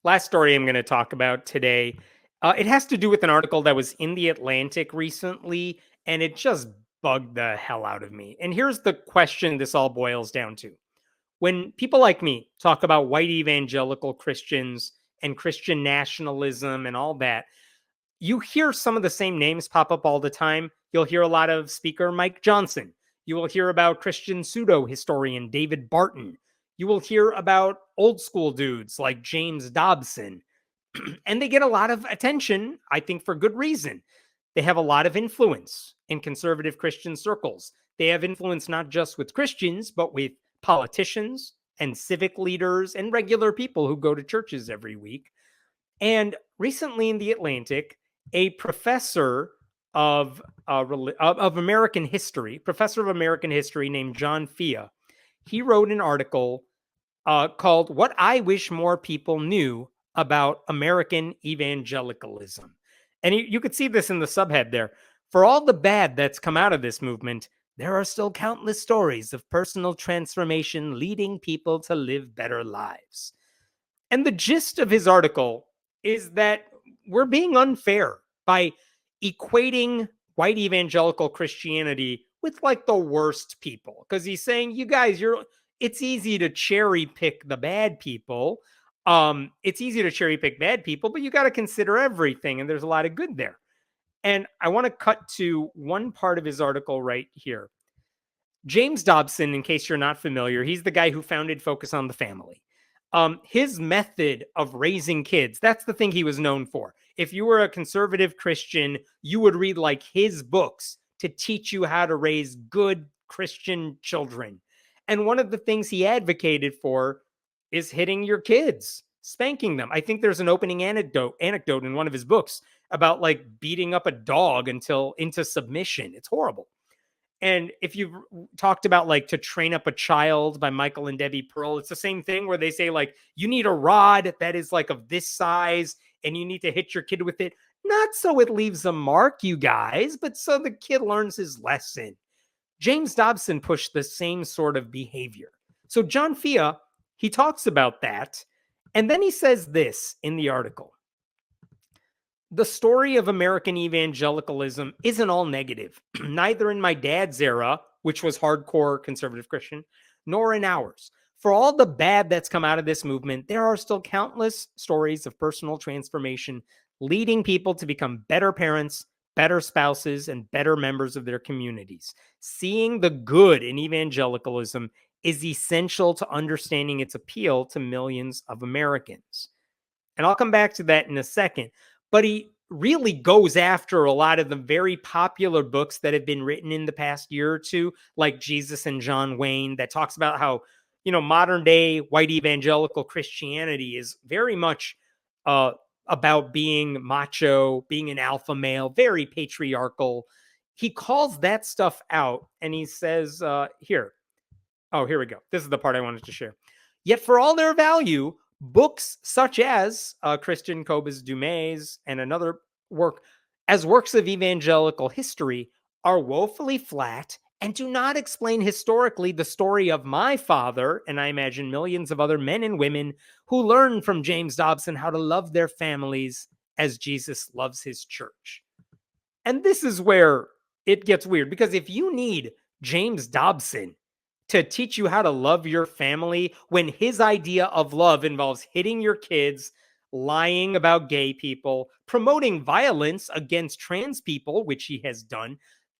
Last story I'm going to talk about today. It has to do with an article that was in The Atlantic recently, and it just bugged the hell out of me. And here's the question this all boils down to. When people like me talk about white evangelical Christians and Christian nationalism and all that, you hear some of the same names pop up all the time. You'll hear a lot of speaker Mike Johnson. You will hear about Christian pseudo historian David Barton. You will hear about old school dudes like James Dobson. And they get a lot of attention, I think, for good reason. They have a lot of influence in conservative Christian circles. They have influence not just with Christians, but with politicians and civic leaders and regular people who go to churches every week. And recently in The Atlantic, a professor of American history, professor of American history named John Fia, he wrote an article called "What I Wish More People Knew About American Evangelicalism," and you could see this in the subhead there. For all the bad that's come out of this movement, there are still countless stories of personal transformation leading people to live better lives. And the gist of his article is that we're being unfair by equating white evangelical Christianity with like the worst people. Because he's saying, you guys, it's easy to cherry pick the bad people. It's easy to cherry pick bad people, but you got to consider everything. And there's a lot of good there. And I want to cut to one part of his article right here. James Dobson, in case you're not familiar, he's the guy who founded Focus on the Family. His method of raising kids, that's the thing he was known for. If you were a conservative Christian, you would read like his books to teach you how to raise good Christian children. And one of the things he advocated for is hitting your kids, spanking them. I think there's an opening anecdote in one of his books about like beating up a dog until into submission. It's horrible. And if you've talked about like To Train Up a Child by Michael and Debbie Pearl, it's the same thing where they say like, you need a rod that is like of this size and you need to hit your kid with it. Not so it leaves a mark, you guys, but so the kid learns his lesson. James Dobson pushed the same sort of behavior. So John Fia, he talks about that. And then he says this in the article. The story of American evangelicalism isn't all negative, neither in my dad's era, which was hardcore conservative Christian, nor in ours. For all the bad that's come out of this movement, there are still countless stories of personal transformation leading people to become better parents, better spouses, and better members of their communities. Seeing the good in evangelicalism is essential to understanding its appeal to millions of Americans. And I'll come back to that in a second. But he really goes after a lot of the very popular books that have been written in the past year or two, like Jesus and John Wayne, that talks about how, modern day white evangelical Christianity is very much about being macho, being an alpha male, very patriarchal. He calls that stuff out and he says, here we go. This is the part I wanted to share. Yet for all their value, books such as Christian Cobes Dumas and another work, as works of evangelical history, are woefully flat and do not explain historically the story of my father, and I imagine millions of other men and women who learned from James Dobson how to love their families as Jesus loves his church. And this is where it gets weird, because if you need James Dobson to teach you how to love your family when his idea of love involves hitting your kids, lying about gay people, promoting violence against trans people, which he has done,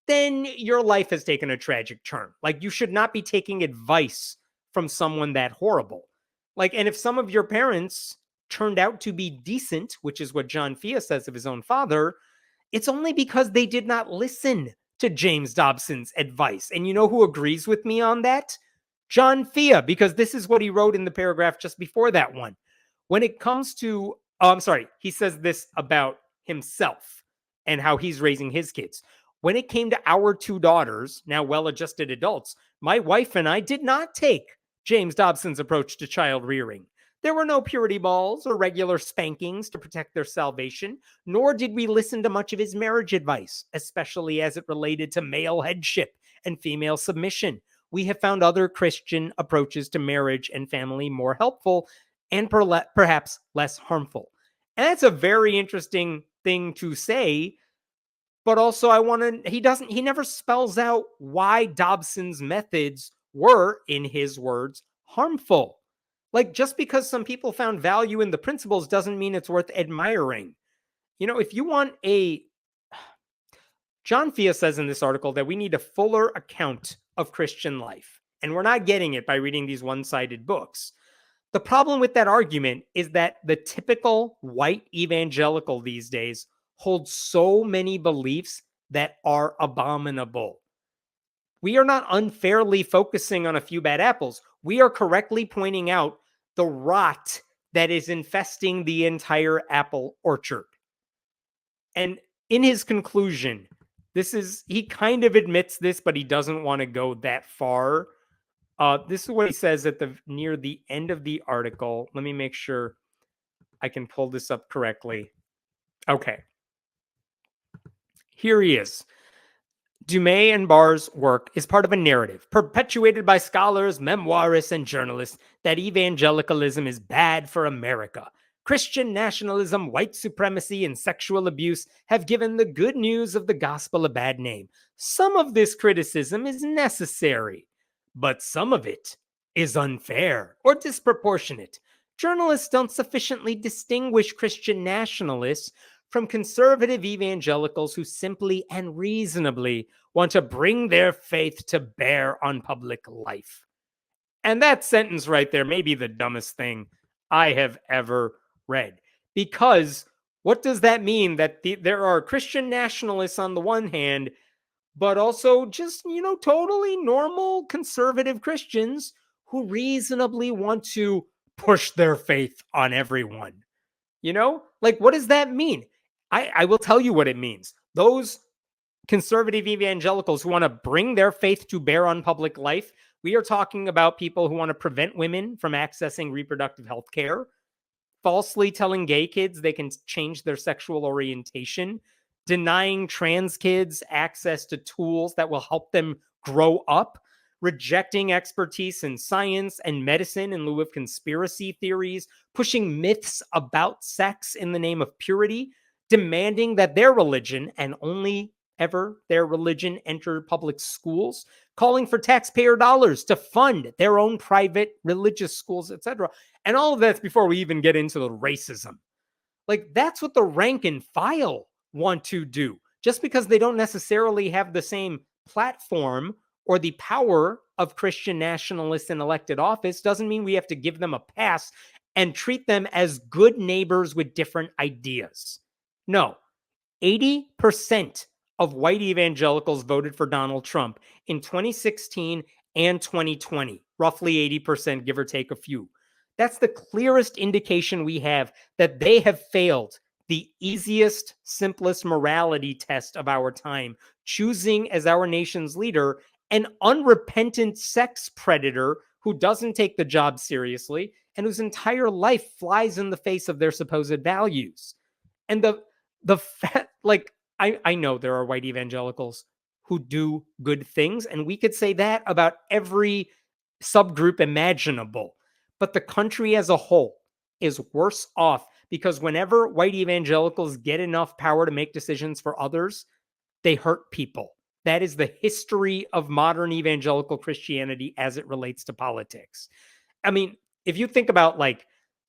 then your life has taken a tragic turn. Like, you should not be taking advice from someone that horrible. Like, and if some of your parents turned out to be decent, which is what John Fia says of his own father, it's only because they did not listen to James Dobson's advice. And you know who agrees with me on that? John Fia, because this is what he wrote in the paragraph just before that one. When it comes to, he says this about himself and how he's raising his kids. When it came to our two daughters, now well-adjusted adults, my wife and I did not take James Dobson's approach to child rearing. There were no purity balls or regular spankings to protect their salvation, nor did we listen to much of his marriage advice, especially as it related to male headship and female submission. We have found other Christian approaches to marriage and family more helpful, and perhaps less harmful. And that's a very interesting thing to say, but also he never spells out why Dobson's methods were, in his words, harmful. Like, just because some people found value in the principles doesn't mean it's worth admiring. If you want a John Fia says in this article that we need a fuller account of Christian life, and we're not getting it by reading these one-sided books. The problem with that argument is that the typical white evangelical these days holds so many beliefs that are abominable. We are not unfairly focusing on a few bad apples. We are correctly pointing out the rot that is infesting the entire apple orchard. And in his conclusion, he kind of admits this, but he doesn't want to go that far. This is what he says near the end of the article. Let me make sure I can pull this up correctly. Okay. Here he is. Dumas and Barr's work is part of a narrative perpetuated by scholars, memoirists, and journalists that evangelicalism is bad for America. Christian nationalism, white supremacy, and sexual abuse have given the good news of the gospel a bad name. Some of this criticism is necessary, but some of it is unfair or disproportionate. Journalists don't sufficiently distinguish Christian nationalists from conservative evangelicals who simply and reasonably want to bring their faith to bear on public life. And that sentence right there may be the dumbest thing I have ever read. Because what does that mean? That there are Christian nationalists on the one hand, but also just, totally normal conservative Christians who reasonably want to push their faith on everyone. Like, what does that mean? I will tell you what it means. Those conservative evangelicals who want to bring their faith to bear on public life, we are talking about people who want to prevent women from accessing reproductive health care, falsely telling gay kids they can change their sexual orientation, denying trans kids access to tools that will help them grow up, rejecting expertise in science and medicine in lieu of conspiracy theories, pushing myths about sex in the name of purity, demanding that their religion, and only ever their religion, enter public schools, calling for taxpayer dollars to fund their own private religious schools, etc. And all of that's before we even get into the racism. Like, that's what the rank and file want to do. Just because they don't necessarily have the same platform or the power of Christian nationalists in elected office doesn't mean we have to give them a pass and treat them as good neighbors with different ideas. No, 80% of white evangelicals voted for Donald Trump in 2016 and 2020, roughly 80%, give or take a few. That's the clearest indication we have that they have failed the easiest, simplest morality test of our time, choosing as our nation's leader an unrepentant sex predator who doesn't take the job seriously and whose entire life flies in the face of their supposed values. And I know there are white evangelicals who do good things, and we could say that about every subgroup imaginable. But the country as a whole is worse off because whenever white evangelicals get enough power to make decisions for others, they hurt people. That is the history of modern evangelical Christianity as it relates to politics. I mean, if you think about,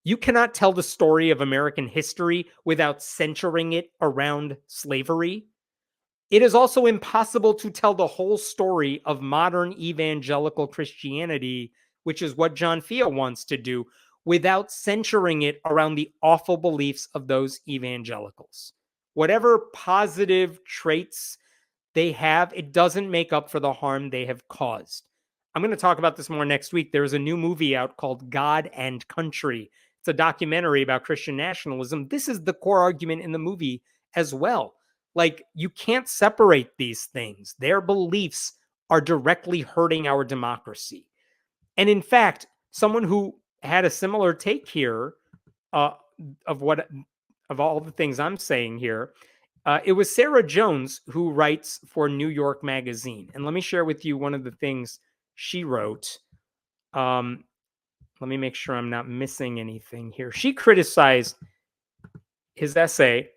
you cannot tell the story of American history without centering it around slavery. It is also impossible to tell the whole story of modern evangelical Christianity, which is what John Fia wants to do, without centering it around the awful beliefs of those evangelicals. Whatever positive traits they have, it doesn't make up for the harm they have caused. I'm going to talk about this more next week. There's a new movie out called God and Country. It's a documentary about Christian nationalism. This is the core argument in the movie as well. Like, you can't separate these things. Their beliefs are directly hurting our democracy. And in fact, someone who had a similar take here of all the things I'm saying here, it was Sarah Jones who writes for New York Magazine. And let me share with you one of the things she wrote. Let me make sure I'm not missing anything here. She criticized his essay.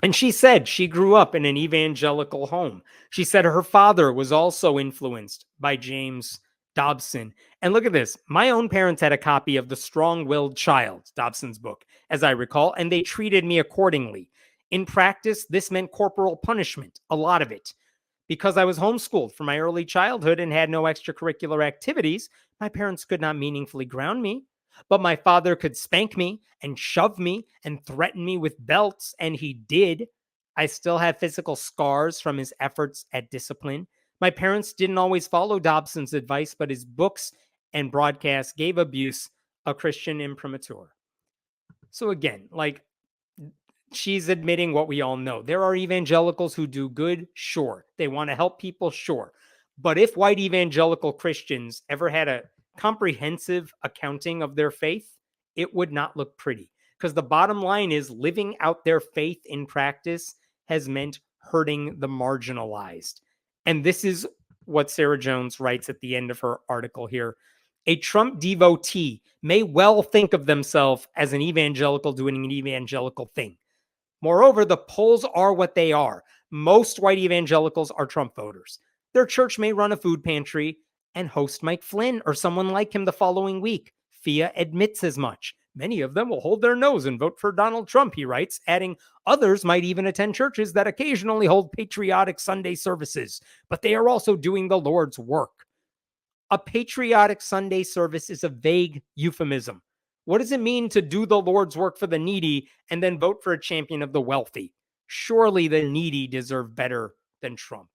And she said she grew up in an evangelical home. She said her father was also influenced by James Dobson. And look at this. My own parents had a copy of The Strong Willed Child, Dobson's book, as I recall, and they treated me accordingly. In practice, this meant corporal punishment, a lot of it. Because I was homeschooled from my early childhood and had no extracurricular activities, my parents could not meaningfully ground me. But my father could spank me and shove me and threaten me with belts, and he did. I still have physical scars from his efforts at discipline. My parents didn't always follow Dobson's advice, but his books and broadcasts gave abuse a Christian imprimatur. So again, like, she's admitting what we all know. There are evangelicals who do good, sure. They want to help people, sure. But if white evangelical Christians ever had a comprehensive accounting of their faith, it would not look pretty. Because the bottom line is living out their faith in practice has meant hurting the marginalized. And this is what Sarah Jones writes at the end of her article here. A Trump devotee may well think of themselves as an evangelical doing an evangelical thing. Moreover, the polls are what they are. Most white evangelicals are Trump voters. Their church may run a food pantry and host Mike Flynn or someone like him the following week. Fia admits as much. Many of them will hold their nose and vote for Donald Trump, he writes, adding, others might even attend churches that occasionally hold patriotic Sunday services, but they are also doing the Lord's work. A patriotic Sunday service is a vague euphemism. What does it mean to do the Lord's work for the needy and then vote for a champion of the wealthy? Surely the needy deserve better than Trump.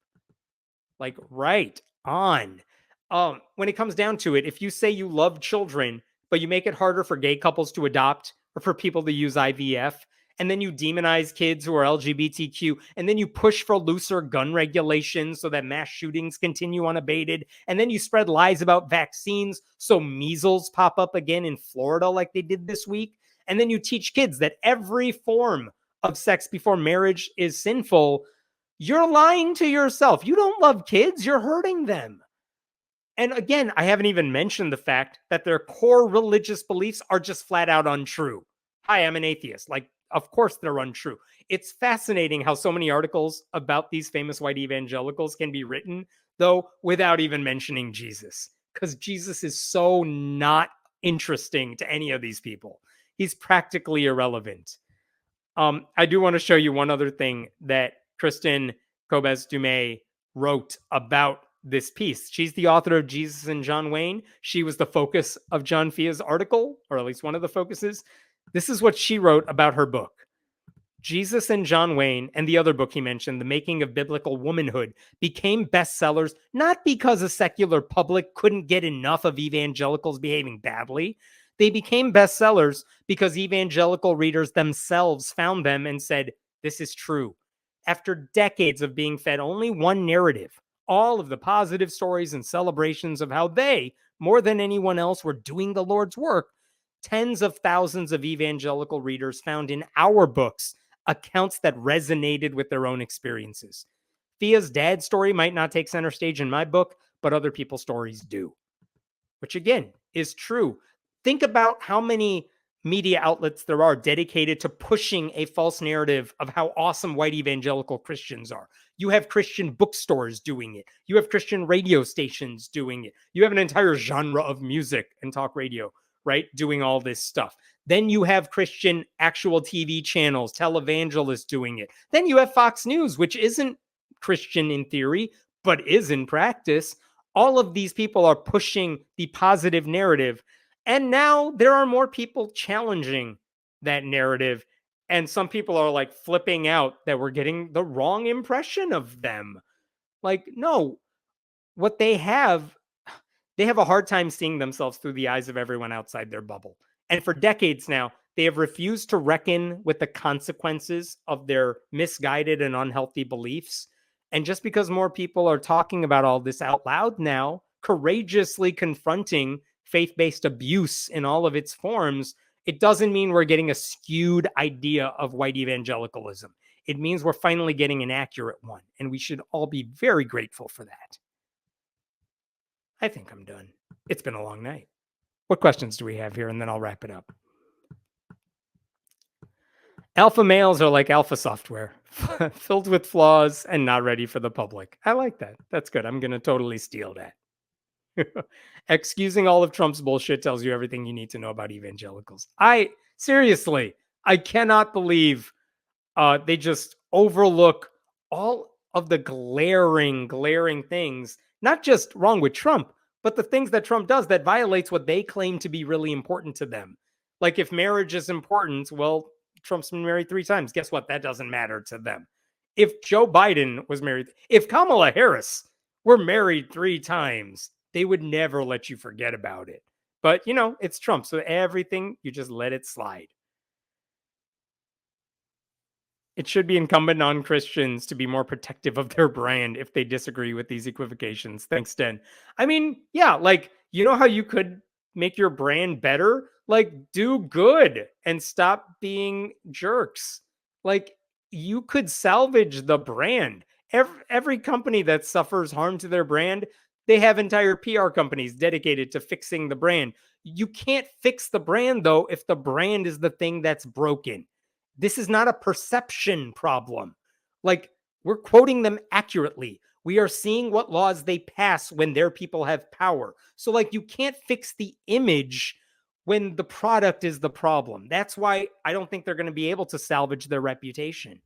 Like, right on. When it comes down to it, if you say you love children, but you make it harder for gay couples to adopt or for people to use IVF, and then you demonize kids who are LGBTQ, and then you push for looser gun regulations so that mass shootings continue unabated, and then you spread lies about vaccines so measles pop up again in Florida like they did this week, and then you teach kids that every form of sex before marriage is sinful, you're lying to yourself. You don't love kids, you're hurting them. And again, I haven't even mentioned the fact that their core religious beliefs are just flat out untrue. Hi, I'm an atheist. Like, of course they're untrue. It's fascinating how so many articles about these famous white evangelicals can be written, though, without even mentioning Jesus, because Jesus is so not interesting to any of these people. He's practically irrelevant. I do want to show you one other thing that Kristen Kobes Dumais wrote about this piece. She's the author of Jesus and John Wayne. She was the focus of John Fia's article, or at least one of the focuses. This is what she wrote about her book. Jesus and John Wayne, and the other book he mentioned, The Making of Biblical Womanhood, became bestsellers not because a secular public couldn't get enough of evangelicals behaving badly. They became bestsellers because evangelical readers themselves found them and said, this is true. After decades of being fed only one narrative, all of the positive stories and celebrations of how they, more than anyone else, were doing the Lord's work, tens of thousands of evangelical readers found in our books accounts that resonated with their own experiences. Fia's dad's story might not take center stage in my book, but other people's stories do, which again is true. Think about how many media outlets there are dedicated to pushing a false narrative of how awesome white evangelical Christians are. You have Christian bookstores doing it. You have Christian radio stations doing it. You have an entire genre of music and talk radio, right, doing all this stuff. Then you have Christian actual TV channels, televangelists doing it. Then you have Fox News, which isn't Christian in theory, but is in practice. All of these people are pushing the positive narrative. And now there are more people challenging that narrative. And some people are like flipping out that we're getting the wrong impression of them. Like, no, what they have a hard time seeing themselves through the eyes of everyone outside their bubble. And for decades now, they have refused to reckon with the consequences of their misguided and unhealthy beliefs. And just because more people are talking about all this out loud now, courageously confronting faith-based abuse in all of its forms, it doesn't mean we're getting a skewed idea of white evangelicalism. It means we're finally getting an accurate one, and we should all be very grateful for that. I think I'm done. It's been a long night. What questions do we have here? And then I'll wrap it up. Alpha males are like alpha software, filled with flaws and not ready for the public. I like that. That's good. I'm going to totally steal that. Excusing all of Trump's bullshit tells you everything you need to know about evangelicals. I seriously, I cannot believe they just overlook all of the glaring things, not just wrong with Trump, but the things that Trump does that violates what they claim to be really important to them. Like if marriage is important, well, Trump's been married 3 times. Guess what? That doesn't matter to them. If Joe Biden was married, if Kamala Harris were married 3 times, they would never let you forget about it. But, it's Trump. So everything, you just let it slide. It should be incumbent on Christians to be more protective of their brand if they disagree with these equivocations. Thanks, Den. I mean, yeah, like, you know how you could make your brand better? Like, do good and stop being jerks. Like, you could salvage the brand. Every company that suffers harm to their brand, they have entire PR companies dedicated to fixing the brand. You can't fix the brand, though, if the brand is the thing that's broken. This is not a perception problem. Like, we're quoting them accurately. We are seeing what laws they pass when their people have power. So, like, you can't fix the image when the product is the problem. That's why I don't think they're going to be able to salvage their reputation.